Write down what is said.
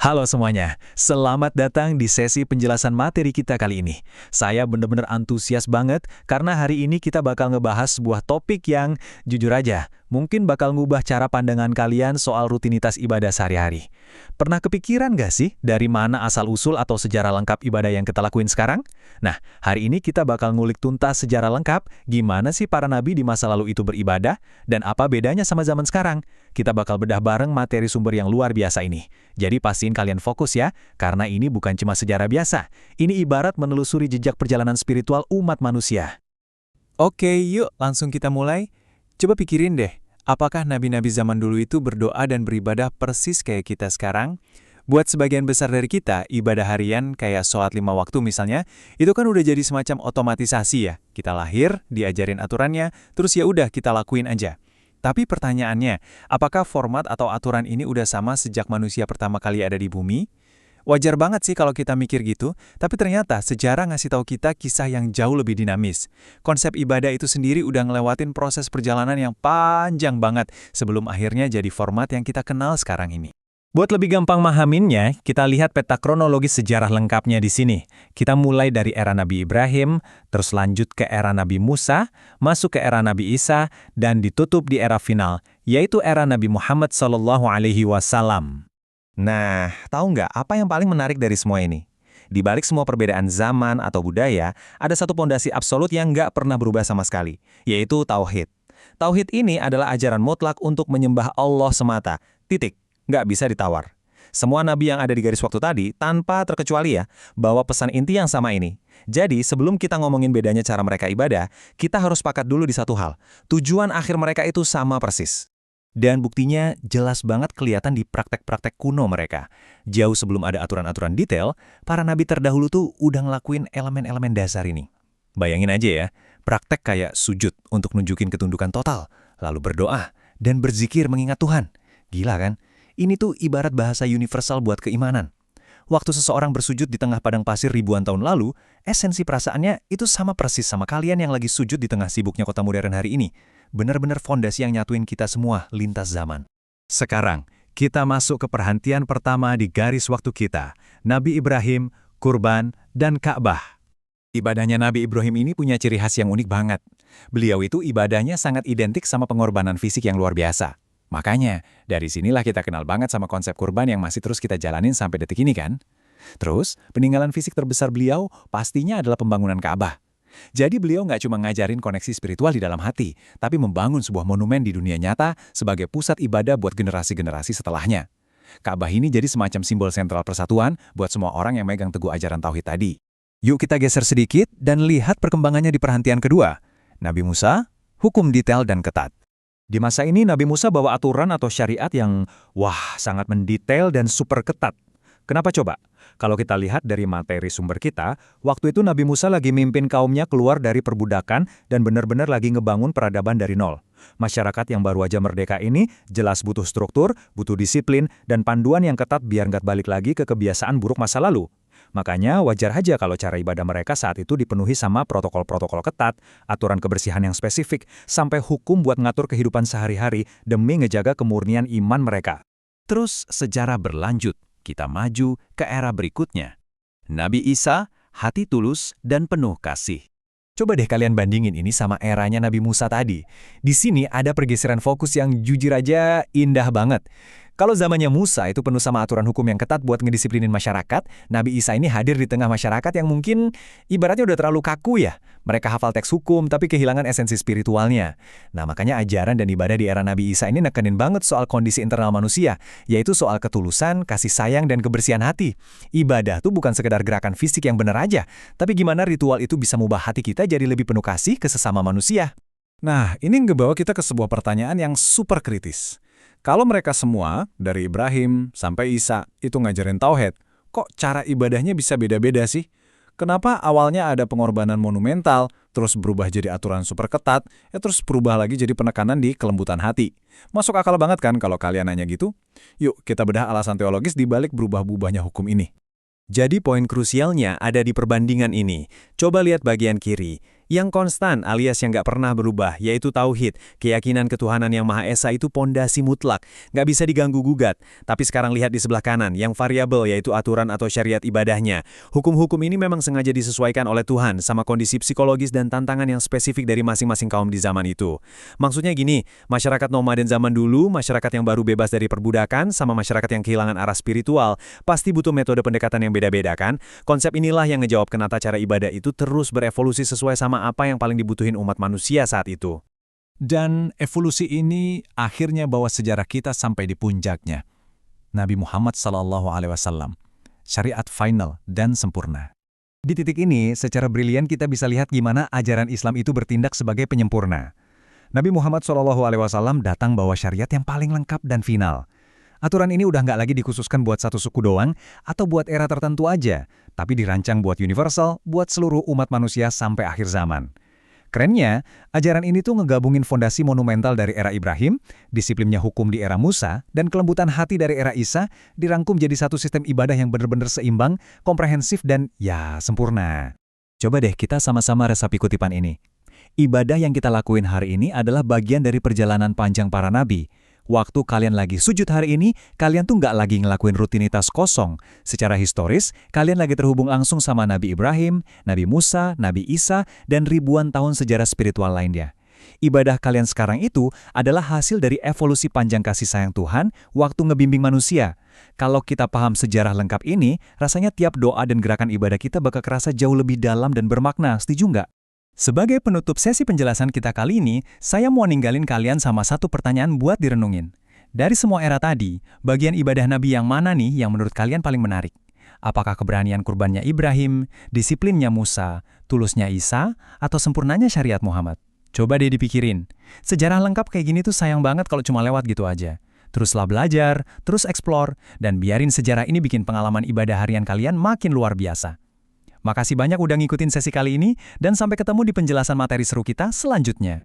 Halo semuanya, selamat datang di sesi penjelasan materi kita kali ini. Saya benar-benar antusias banget karena hari ini kita bakal ngebahas sebuah topik yang jujur aja, mungkin bakal ngubah cara pandangan kalian soal rutinitas ibadah sehari-hari. Pernah kepikiran gak sih dari mana asal-usul atau sejarah lengkap ibadah yang kita lakuin sekarang? Nah, hari ini kita bakal ngulik tuntas sejarah lengkap gimana sih para nabi di masa lalu itu beribadah dan apa bedanya sama zaman sekarang. Kita bakal bedah bareng materi sumber yang luar biasa ini. Jadi pastiin kalian fokus ya, karena ini bukan cuma sejarah biasa. Ini ibarat menelusuri jejak perjalanan spiritual umat manusia. Oke, yuk langsung kita mulai. Coba pikirin deh, apakah nabi-nabi zaman dulu itu berdoa dan beribadah persis kayak kita sekarang? Buat sebagian besar dari kita, ibadah harian kayak sholat 5 waktu misalnya, itu kan udah jadi semacam otomatisasi ya. Kita lahir, diajarin aturannya, terus ya udah kita lakuin aja. Tapi pertanyaannya, apakah format atau aturan ini udah sama sejak manusia pertama kali ada di bumi? Wajar banget sih kalau kita mikir gitu, tapi ternyata sejarah ngasih tahu kita kisah yang jauh lebih dinamis. Konsep ibadah itu sendiri udah ngelewatin proses perjalanan yang panjang banget sebelum akhirnya jadi format yang kita kenal sekarang ini. Buat lebih gampang mahaminnya, kita lihat peta kronologis sejarah lengkapnya di sini. Kita mulai dari era Nabi Ibrahim, terus lanjut ke era Nabi Musa, masuk ke era Nabi Isa, dan ditutup di era final, yaitu era Nabi Muhammad SAW. Nah, tahu nggak apa yang paling menarik dari semua ini? Di balik semua perbedaan zaman atau budaya, ada satu pondasi absolut yang nggak pernah berubah sama sekali, yaitu Tauhid. Tauhid ini adalah ajaran mutlak untuk menyembah Allah semata, titik. Nggak bisa ditawar. Semua nabi yang ada di garis waktu tadi, tanpa terkecuali ya, bawa pesan inti yang sama ini. Jadi, sebelum kita ngomongin bedanya cara mereka ibadah, kita harus sepakat dulu di satu hal. Tujuan akhir mereka itu sama persis. Dan buktinya jelas banget kelihatan di praktek-praktek kuno mereka. Jauh sebelum ada aturan-aturan detail, para nabi terdahulu tuh udah ngelakuin elemen-elemen dasar ini. Bayangin aja ya, praktek kayak sujud untuk nunjukin ketundukan total, lalu berdoa, dan berzikir mengingat Tuhan. Gila kan? Ini tuh ibarat bahasa universal buat keimanan. Waktu seseorang bersujud di tengah padang pasir ribuan tahun lalu, esensi perasaannya itu sama persis sama kalian yang lagi sujud di tengah sibuknya kota modern hari ini. Benar-benar fondasi yang nyatuin kita semua lintas zaman. Sekarang, kita masuk ke perhentian pertama di garis waktu kita, Nabi Ibrahim, kurban, dan Ka'bah. Ibadahnya Nabi Ibrahim ini punya ciri khas yang unik banget. Beliau itu ibadahnya sangat identik sama pengorbanan fisik yang luar biasa. Makanya, dari sinilah kita kenal banget sama konsep kurban yang masih terus kita jalanin sampai detik ini kan. Terus, peninggalan fisik terbesar beliau pastinya adalah pembangunan Ka'bah. Jadi beliau nggak cuma ngajarin koneksi spiritual di dalam hati, tapi membangun sebuah monumen di dunia nyata sebagai pusat ibadah buat generasi-generasi setelahnya. Ka'bah ini jadi semacam simbol sentral persatuan buat semua orang yang megang teguh ajaran Tauhid tadi. Yuk kita geser sedikit dan lihat perkembangannya di perhentian kedua. Nabi Musa, hukum detail dan ketat. Di masa ini Nabi Musa bawa aturan atau syariat yang sangat mendetail dan super ketat. Kenapa coba? Kalau kita lihat dari materi sumber kita, waktu itu Nabi Musa lagi mimpin kaumnya keluar dari perbudakan dan benar-benar lagi ngebangun peradaban dari nol. Masyarakat yang baru aja merdeka ini jelas butuh struktur, butuh disiplin, dan panduan yang ketat biar nggak balik lagi ke kebiasaan buruk masa lalu. Makanya wajar aja kalau cara ibadah mereka saat itu dipenuhi sama protokol-protokol ketat, aturan kebersihan yang spesifik, sampai hukum buat ngatur kehidupan sehari-hari demi ngejaga kemurnian iman mereka. Terus sejarah berlanjut, kita maju ke era berikutnya. Nabi Isa, hati tulus dan penuh kasih. Coba deh kalian bandingin ini sama eranya Nabi Musa tadi. Di sini ada pergeseran fokus yang jujur aja indah banget. Kalau zamannya Musa itu penuh sama aturan hukum yang ketat buat ngedisiplinin masyarakat, Nabi Isa ini hadir di tengah masyarakat yang mungkin ibaratnya udah terlalu kaku ya. Mereka hafal teks hukum tapi kehilangan esensi spiritualnya. Nah makanya ajaran dan ibadah di era Nabi Isa ini nekenin banget soal kondisi internal manusia, yaitu soal ketulusan, kasih sayang, dan kebersihan hati. Ibadah tuh bukan sekedar gerakan fisik yang benar aja, tapi gimana ritual itu bisa mengubah hati kita jadi lebih penuh kasih ke sesama manusia. Nah, ini ngebawa kita ke sebuah pertanyaan yang super kritis. Kalau mereka semua, dari Ibrahim sampai Isa, itu ngajarin tauhid, kok cara ibadahnya bisa beda-beda sih? Kenapa awalnya ada pengorbanan monumental, terus berubah jadi aturan super ketat, terus berubah lagi jadi penekanan di kelembutan hati? Masuk akal banget kan kalau kalian nanya gitu? Yuk, kita bedah alasan teologis di balik berubah-ubahnya hukum ini. Jadi poin krusialnya ada di perbandingan ini. Coba lihat bagian kiri. Yang konstan alias yang nggak pernah berubah, yaitu tauhid, keyakinan ketuhanan yang Maha Esa itu pondasi mutlak, nggak bisa diganggu-gugat. Tapi sekarang lihat di sebelah kanan, yang variabel yaitu aturan atau syariat ibadahnya. Hukum-hukum ini memang sengaja disesuaikan oleh Tuhan sama kondisi psikologis dan tantangan yang spesifik dari masing-masing kaum di zaman itu. Maksudnya gini, masyarakat nomaden zaman dulu, masyarakat yang baru bebas dari perbudakan, sama masyarakat yang kehilangan arah spiritual, pasti butuh metode pendekatan yang beda-beda kan? Konsep inilah yang ngejawab kenapa cara ibadah itu terus berevolusi sesuai sama apa yang paling dibutuhin umat manusia saat itu. Dan evolusi ini akhirnya bawa sejarah kita sampai di puncaknya. Nabi Muhammad SAW, syariat final dan sempurna. Di titik ini, secara brilian kita bisa lihat gimana ajaran Islam itu bertindak sebagai penyempurna. Nabi Muhammad SAW datang bawa syariat yang paling lengkap dan final. Aturan ini udah nggak lagi dikhususkan buat satu suku doang atau buat era tertentu aja, tapi dirancang buat universal, buat seluruh umat manusia sampai akhir zaman. Kerennya, ajaran ini tuh ngegabungin fondasi monumental dari era Ibrahim, disiplinnya hukum di era Musa, dan kelembutan hati dari era Isa dirangkum jadi satu sistem ibadah yang benar-benar seimbang, komprehensif, dan ya sempurna. Coba deh kita sama-sama resapi kutipan ini. Ibadah yang kita lakuin hari ini adalah bagian dari perjalanan panjang para nabi. Waktu kalian lagi sujud hari ini, kalian tuh nggak lagi ngelakuin rutinitas kosong. Secara historis, kalian lagi terhubung langsung sama Nabi Ibrahim, Nabi Musa, Nabi Isa, dan ribuan tahun sejarah spiritual lainnya. Ibadah kalian sekarang itu adalah hasil dari evolusi panjang kasih sayang Tuhan waktu ngebimbing manusia. Kalau kita paham sejarah lengkap ini, rasanya tiap doa dan gerakan ibadah kita bakal kerasa jauh lebih dalam dan bermakna, setuju nggak? Sebagai penutup sesi penjelasan kita kali ini, saya mau ninggalin kalian sama satu pertanyaan buat direnungin. Dari semua era tadi, bagian ibadah Nabi yang mana nih yang menurut kalian paling menarik? Apakah keberanian kurbannya Ibrahim, disiplinnya Musa, tulusnya Isa, atau sempurnanya syariat Muhammad? Coba deh dipikirin. Sejarah lengkap kayak gini tuh sayang banget kalau cuma lewat gitu aja. Teruslah belajar, terus explore, dan biarin sejarah ini bikin pengalaman ibadah harian kalian makin luar biasa. Makasih banyak udah ngikutin sesi kali ini, dan sampai ketemu di penjelasan materi seru kita selanjutnya.